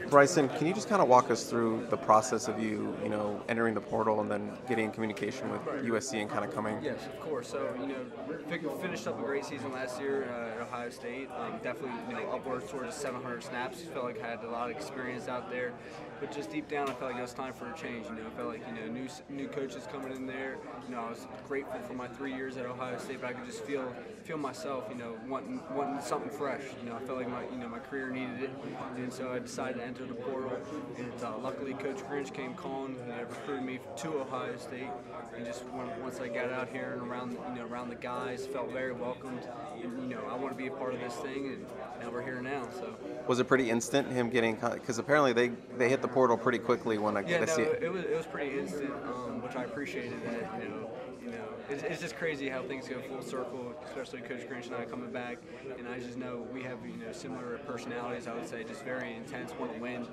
Bryson, can you just kind of walk us through the process of entering the portal and then getting in communication with USC and kind of coming? Yes, of course. So, finished up a great season last year at Ohio State. Definitely, upwards towards 700 snaps. Felt like I had a lot of experience out there. But just deep down, I felt like it was time for a change. I felt like, new coaches coming in there. I was grateful for my 3 years at Ohio State, but I could just feel myself, wanting something fresh. I felt like my career needed it. And so I decided to enter the portal. And luckily, Coach Grinch came calling. Recruited me to Ohio State. And just once I got out here and around the guys, felt very welcomed. And, I want to be a part of this thing, and now we're here now. So was it pretty instant him getting? Because apparently they hit the portal pretty quickly when I see it. It was pretty instant, which I appreciated. That it's just crazy how things go full circle, especially Coach Grinch and I coming back. And I just know we have similar personalities. I would say just very intense, want to win.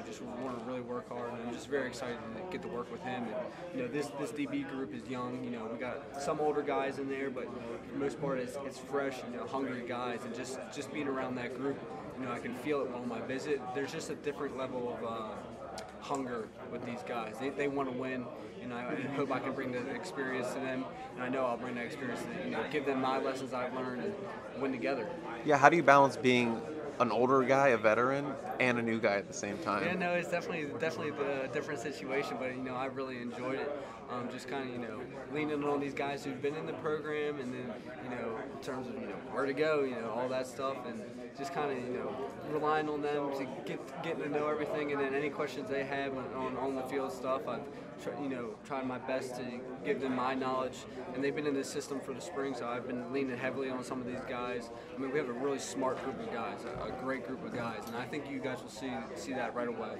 Just want to really work hard, and I'm just very excited to get to work with him. And this DB group is young. We got some older guys in there, but for the most part, it's fresh. Hungry guys, and just being around that group, I can feel it on my visit. There's just a different level of hunger with these guys. They want to win, and I hope I can bring that experience to them. And I know I'll bring that experience to give them my lessons I've learned and win together. Yeah, how do you balance being an older guy, a veteran, and a new guy at the same time? Yeah, no, it's definitely a different situation, but I really enjoyed it. Just kind of leaning on these guys who've been in the program, and then in terms of where to go, all that stuff, and just kind of relying on them to getting to know everything, and then any questions they have on the field stuff, I've tried my best to give them my knowledge, and they've been in this system for the spring, so I've been leaning heavily on some of these guys. I mean, we have a really smart group of guys, a great group of guys, and I think you guys will see that right away.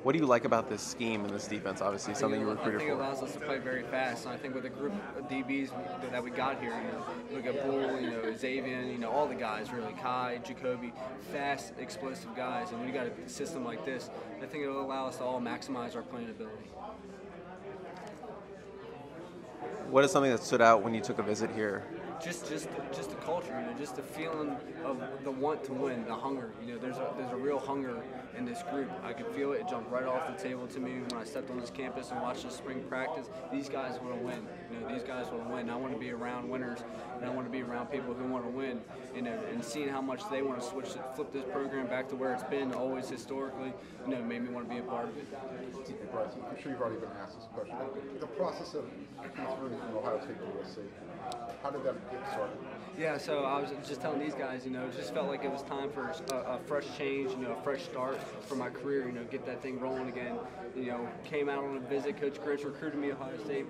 What do you like about this scheme and this defense? Obviously, something you recruited for. I think it allows us to play very fast, and I think with the group of DBs that we got here, look at Bull, Xavier, all the guys really, Kai, Jacoby, fast, explosive guys, and when you got a system like this, I think it'll allow us to all maximize our playing ability. What is something that stood out when you took a visit here? Just the culture, just the feeling of the want to win, the hunger. There's a real hunger in this group. I could feel it. It jumped right off the table to me when I stepped on this campus and watched the spring practice. These guys want to win. These guys want to win. I want to be around winners, and I want to be around people who want to win. And seeing how much they want to flip this program back to where it's been always historically, made me want to be a part of it. Bryson, I'm sure you've already been asked this question. The process of transferring from Ohio State to USC, how did that get started? Yeah, so I was just telling these guys, it just felt like it was time for a fresh change, a fresh start for my career, get that thing rolling again. Came out on a visit. Coach Grinch recruited me to Ohio State,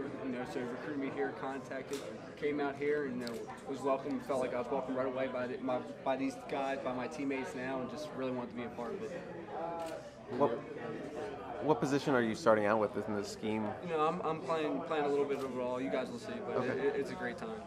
so he recruited me here, contacted, came out here, and, was welcomed, felt like I was welcomed right away by these guys, by my teammates now, and just really wanted to be a part of it. What position are you starting out with in this scheme? I'm playing a little bit overall. You guys will see, but okay. It's a great time.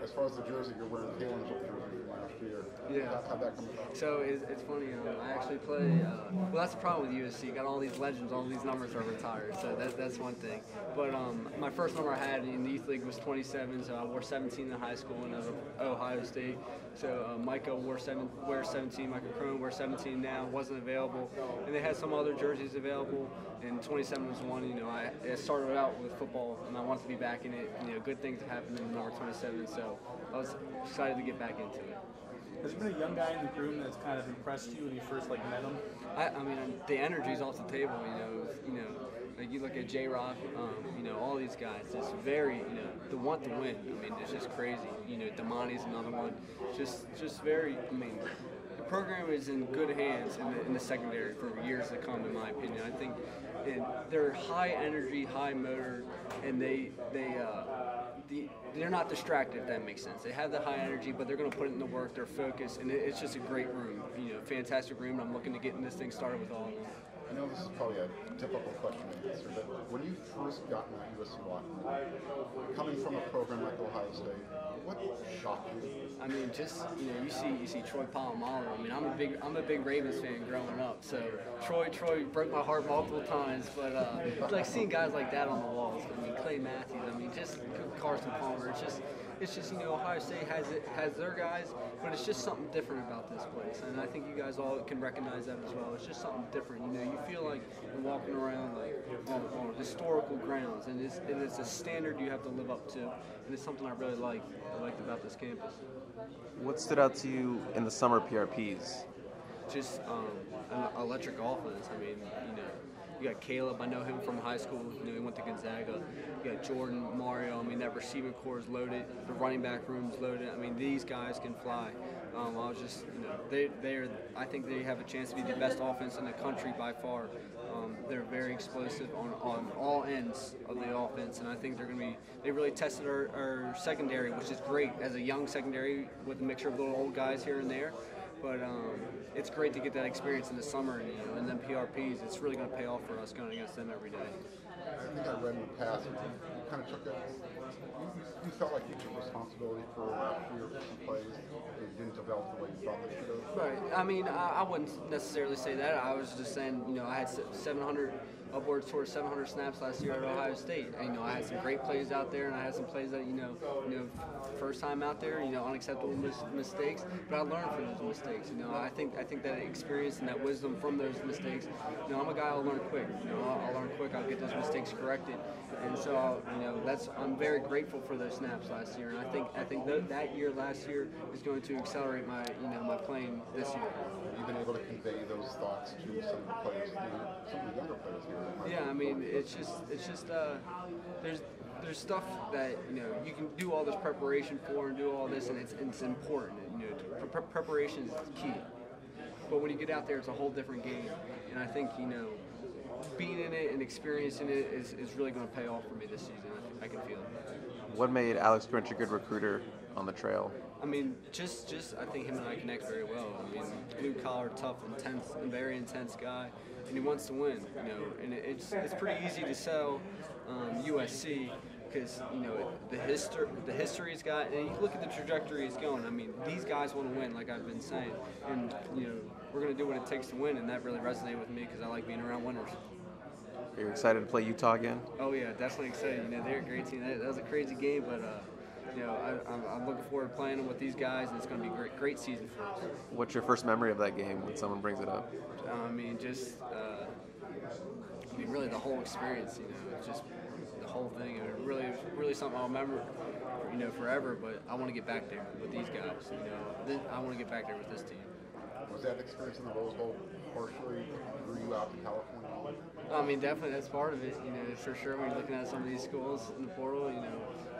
As far as the jersey you're wearing, Taylor's jersey from last year. Yeah. How'd that come about? So it's funny. I actually play. Well, that's the problem with USC. Got all these legends. All these numbers are retired. So that's one thing. But my first number I had in the youth league was 27. So I wore 17 in high school and at Ohio State. So Micah wears 17. Micah Crone wears 17 now. Wasn't available, and they had some other jerseys available. And 27 was one. I started out with football, and I wanted to be back in it. Good things have happened in number 27. So I was excited to get back into it. Has there been a young guy in the room that's kind of impressed you when you first met him? I mean, the energy's off the table. Like you look at J-Rock, all these guys. It's very, the want to win. I mean, it's just crazy. Damani's another one. Just very. I mean, the program is in good hands in the secondary for years to come, in my opinion. I think they're high energy, high motor, and they're not distracted, if that makes sense. They have the high energy, but they're going to put it in the work, they're focused, and it's just a great room. Fantastic room, and I'm looking to getting this thing started with all of them. I know this is probably a difficult question to answer, but when you first got in the USC locker room, coming from a program like Ohio State, what shocked you? I mean, just you see Troy Polamalu. I mean, I'm a big Ravens fan growing up, so Troy broke my heart multiple times. But like seeing guys like that on the walls. I mean, Clay Matthews. I mean, just Carson Palmer. It's just it's just, Ohio State has their guys, but it's just something different about this place, and I think you guys all can recognize that as well. It's just something different. You feel like you're walking around like on historical grounds, and it's a standard you have to live up to, and it's something I really liked about this campus. What stood out to you in the summer PRPs? Just an electric offense. I mean, you got Caleb. I know him from high school. He went to Gonzaga. You got Jordan, Mario. I mean, that receiving core is loaded. The running back room's loaded. I mean, these guys can fly. I was just, they're. I think they have a chance to be the best offense in the country by far. They're very explosive on all ends of the offense, and I think they're going to be. They really tested our secondary, which is great as a young secondary with a mixture of little old guys here and there. But it's great to get that experience in the summer, and then PRPs. It's really going to pay off for us going against them every day. I think I read in the past, you kind of took it. You felt like you took responsibility for some plays that you didn't develop the way you thought they should have. Right. I mean, I wouldn't necessarily say that. I was just saying, I had 700. Upwards towards 700 snaps last year at Ohio State. And, I had some great plays out there, and I had some plays that, first time out there, unacceptable mistakes. But I learned from those mistakes. I think that experience and that wisdom from those mistakes. I'm a guy who'll learn quick. I'll learn quick. I'll get those mistakes corrected. And so, I'm very grateful for those snaps last year. And I think that year last year is going to accelerate my my playing this year. You've been able to convey those thoughts to some of the players, some of the younger players here. Yeah, I mean, it's just there's stuff that you can do all this preparation for and do all this, and it's important. Preparation is key. But when you get out there, it's a whole different game, and I think being in it and experiencing it is really going to pay off for me this season. I can feel it. What made Alex Grinch a good recruiter on the trail? I mean, just I think him and I connect very well. I mean, blue collar, tough, intense, and very intense guy, and he wants to win. And it's pretty easy to sell USC because the history he's got, and you look at the trajectory he's going. I mean, these guys want to win, like I've been saying, and we're going to do what it takes to win, and that really resonated with me because I like being around winners. Are you excited to play Utah again? Oh yeah, definitely excited. They're a great team. That was a crazy game, but. I'm looking forward to playing with these guys, and it's going to be a great season for us. What's your first memory of that game when someone brings it up? I mean, really the whole experience, just the whole thing. Really something I'll remember, forever. But I want to get back there with these guys. I want to get back there with this team. Was that experience in the Rose Bowl partially drew you out to California? I mean, definitely that's part of it. For sure. When you're looking at some of these schools in the portal,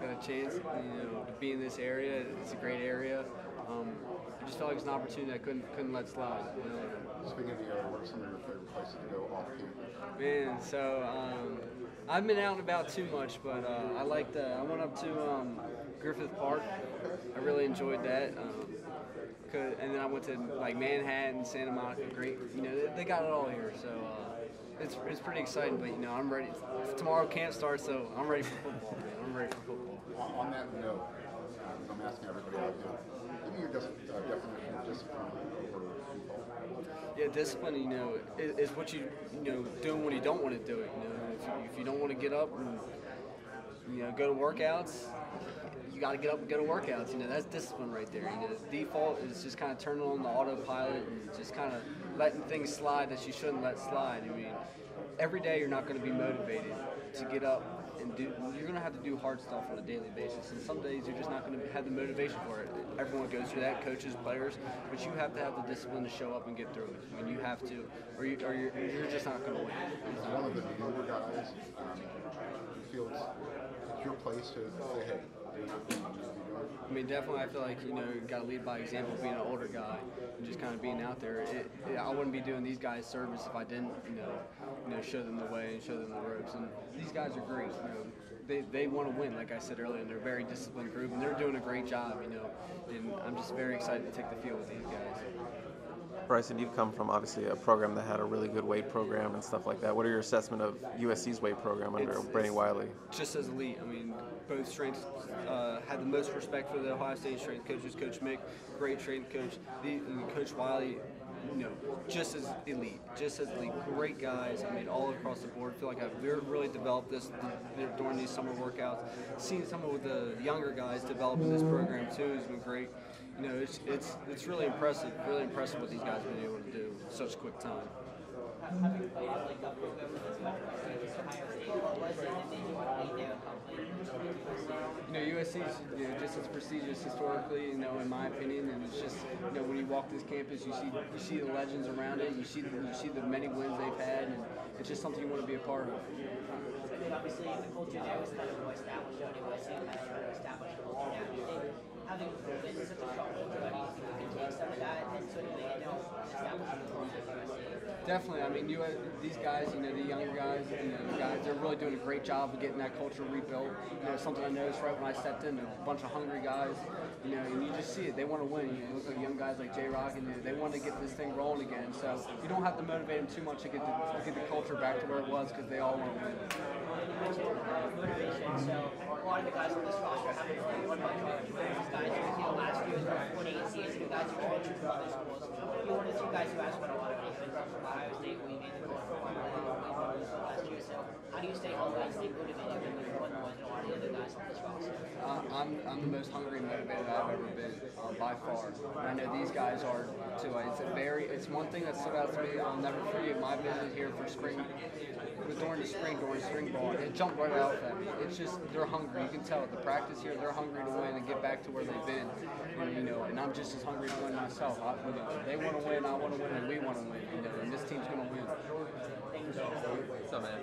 got a chance, to be in this area. It's a great area. I just felt like it was an opportunity I couldn't let slide. Speaking of the area, what are some of your favorite places to go off campus? Man, so I've been out and about too much, but I went up to Griffith Park. I really enjoyed that. And then I went to like Manhattan, Santa Monica. Great, they got it all here. So it's pretty exciting. But I'm ready. Tomorrow camp starts, so I'm ready for football, man. I'm ready for football. On that note, I'm asking everybody out here, give me your definition of discipline over people. Yeah, discipline, is what doing when you don't want to do it. If you don't want to get up and go to workouts, you got to get up and go to workouts. That's discipline right there. The default is just kind of turning on the autopilot and just kind of letting things slide that you shouldn't let slide. I mean, every day you're not going to be motivated to get up and do. You're going to have to do hard stuff on a daily basis, and some days you're just not going to have the motivation for it. Everyone goes through that, coaches, players, but you have to have the discipline to show up and get through it. I mean, you have to, or you're just not going to win. As one of the newer guys, you feel it's your place to say, hey. I mean, definitely, I feel like you got to lead by example, being an older guy and just kind of being out there. I wouldn't be doing these guys service if I didn't, show them the way and show them the ropes. And these guys are great. They want to win, like I said earlier, and they're a very disciplined group, and they're doing a great job. And I'm just very excited to take the field with these guys. Bryson, you've come from obviously a program that had a really good weight program and stuff like that. What are your assessment of USC's weight program under Brady Wiley? Just as elite. I mean, both strengths had the most respect for the Ohio State strength coaches. Coach Mick, great strength coach. Coach Wiley, just as elite, great guys. I mean, all across the board. I feel like I've really developed this during these summer workouts. Seeing some of the younger guys develop in this program too has been great. It's really impressive what these guys have been able to do in such a quick time. USC is just as prestigious historically, in my opinion, and it's just when you walk this campus, you see the legends around it, you see the many wins they've had, and it's just something you want to be a part of. Obviously, the culture there was kind of more established at USC, kind of trying to establish the culture now. Do you think having been such a strong culture, do you think you can take some of that and sort of make it establish the culture at USC? Definitely. I mean, these guys, the younger guys, the guys, they're really doing a great job of getting that culture rebuilt. Something I noticed right when I stepped in, a bunch of hungry guys, and you just see it. They want to win. You look at young guys like J-Rock, and they want to get this thing rolling again. So you don't have to motivate them too much to get the culture back to where it was, because they all want to win. Motivation. So a lot of the guys on this roster have been really run by college. These guys, last year was about 48 seasons. The guys who transferred from other schools. You're one of the two guys who has won a lot of defense from Ohio State, where you made the call for last year. So how do you stay humble and stay motivated when you've won more than a lot of the other guys on this roster? I'm the most hungry and motivated I've ever been, by far. And I know these guys are too. It's one thing that stood out to me. I'll never forget my visit here for spring. During spring ball, it jumped right out at me. It's just, they're hungry. You can tell at the practice here, they're hungry to win and get back to where they've been. And I'm just as hungry to win myself. They want to win, I want to win, and we want to win. And this team's going to win. What's up, man?